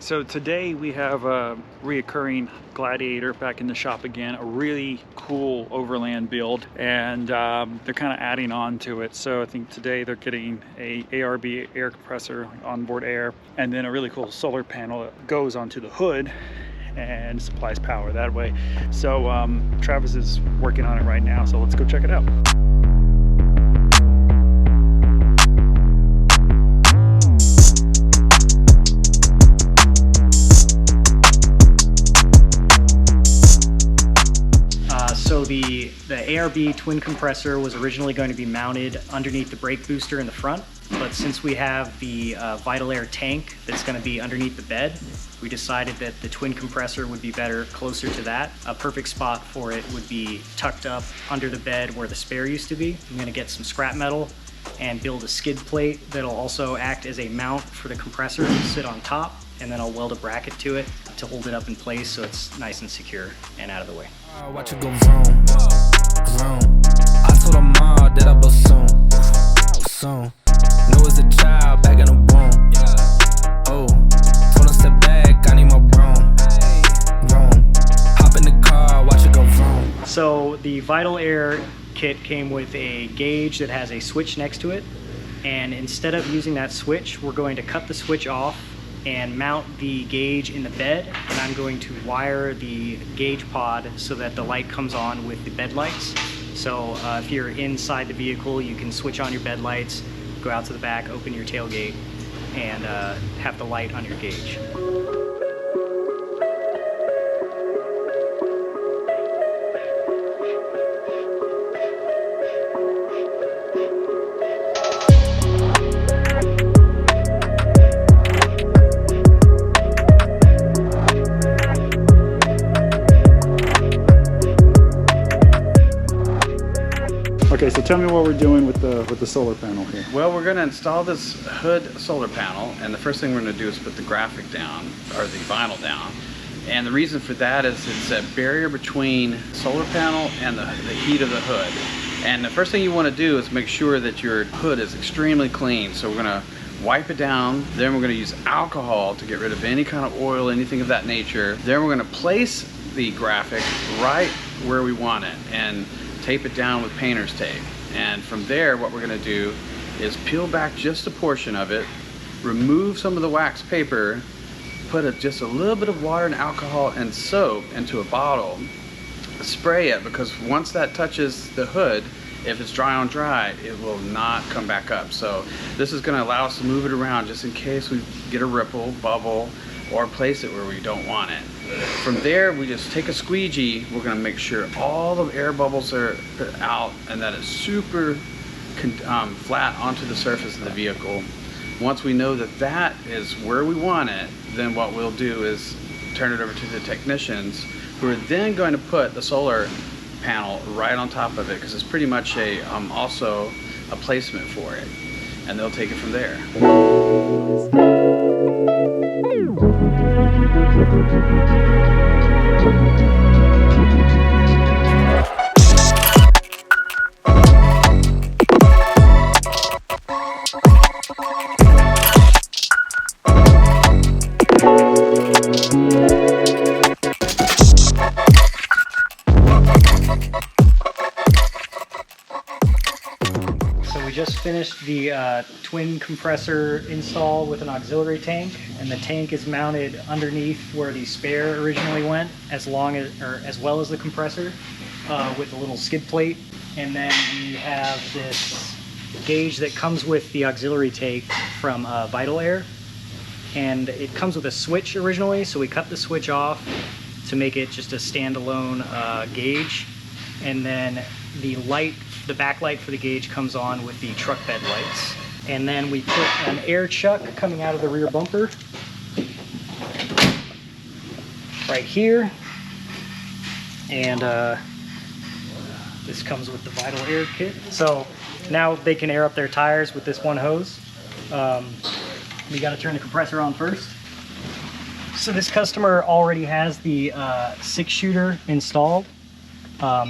So today we have a reoccurring Gladiator back in the shop again, a really cool overland build, and they're kind of adding on to it. So I think today they're getting a ARB air compressor, onboard air, and then a really cool solar panel that goes onto the hood and supplies power that way. So Travis is working on it right now, so let's go check it out. So the ARB twin compressor was originally going to be mounted underneath the brake booster in the front, but since we have the Viair tank that's going to be underneath the bed, we decided that the twin compressor would be better closer to that. A perfect spot for it would be tucked up under the bed where the spare used to be. I'm going to get some scrap metal and build a skid plate that'll also act as a mount for the compressor to sit on top, and then I'll weld a bracket to it to hold it up in place so it's nice and secure and out of the way. Watch it go vroom, vroom. I told her mom that I built soon. Knew as a child back in the womb. Oh, told her step back, I need my broom. Hop in the car, watch it go vroom. So the Viair kit came with a gauge that has a switch next to it, and instead of using that switch, we're going to cut the switch off and mount the gauge in the bed, and I'm going to wire the gauge pod so that the light comes on with the bed lights. So if you're inside the vehicle, you can switch on your bed lights, go out to the back, open your tailgate, and have the light on your gauge. Okay, so tell me what we're doing with the solar panel here. Well, we're going to install this hood solar panel, and the first thing we're going to do is put the graphic down, or the vinyl down. And the reason for that is it's a barrier between solar panel and the heat of the hood. And the first thing you want to do is make sure that your hood is extremely clean. So we're going to wipe it down, then we're going to use alcohol to get rid of any kind of oil, anything of that nature. Then we're going to place the graphic right where we want it and tape it down with painter's tape. And from there, what we're going to do is peel back just a portion of it, remove some of the wax paper, put just a little bit of water and alcohol and soap into a bottle, spray it, because once that touches the hood, if it's dry on dry, it will not come back up. So this is going to allow us to move it around just in case we get a ripple, bubble, or place it where we don't want it. From there, we just take a squeegee. We're going to make sure all the air bubbles are out and that it's super flat onto the surface of the vehicle. Once we know that that is where we want it, then what we'll do is turn it over to the technicians, who are then going to put the solar panel right on top of it, because it's pretty much also a placement for it, and they'll take it from there. So we just finished the twin compressor install with an auxiliary tank, and the tank is mounted underneath where the spare originally went, as well as the compressor, with a little skid plate. And then we have this gauge that comes with the auxiliary tank from Viair, and it comes with a switch originally, so we cut the switch off to make it just a standalone gauge. And then the backlight for the gauge comes on with the truck bed lights. And then we put an air chuck coming out of the rear bumper right here. And this comes with the Viair kit. So now they can air up their tires with this one hose. We got to turn the compressor on first. So this customer already has the 6-shooter installed.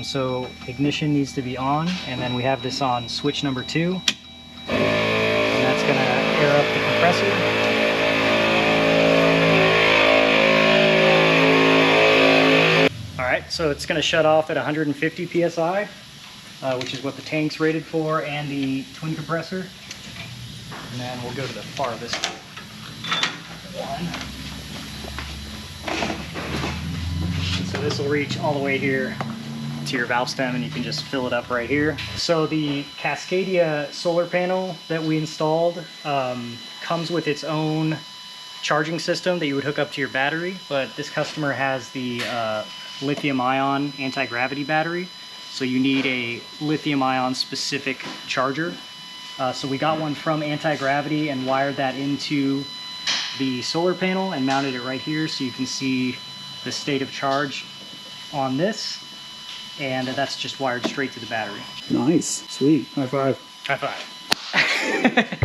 So ignition needs to be on, and then we have this on switch number 2, and that's going to air up the compressor. so it's going to shut off at 150 psi, which is what the tank's rated for, and the twin compressor. And then we'll go to the farthest one. So this will reach all the way here to your valve stem, and you can just fill it up right here. So the Cascadia solar panel that we installed comes with its own charging system that you would hook up to your battery, but this customer has the lithium-ion anti-gravity battery, so you need a lithium-ion specific charger. So we got one from Anti-Gravity and wired that into the solar panel and mounted it right here, so you can see the state of charge on this, and that's just wired straight to the battery. Nice, sweet, high five. High five.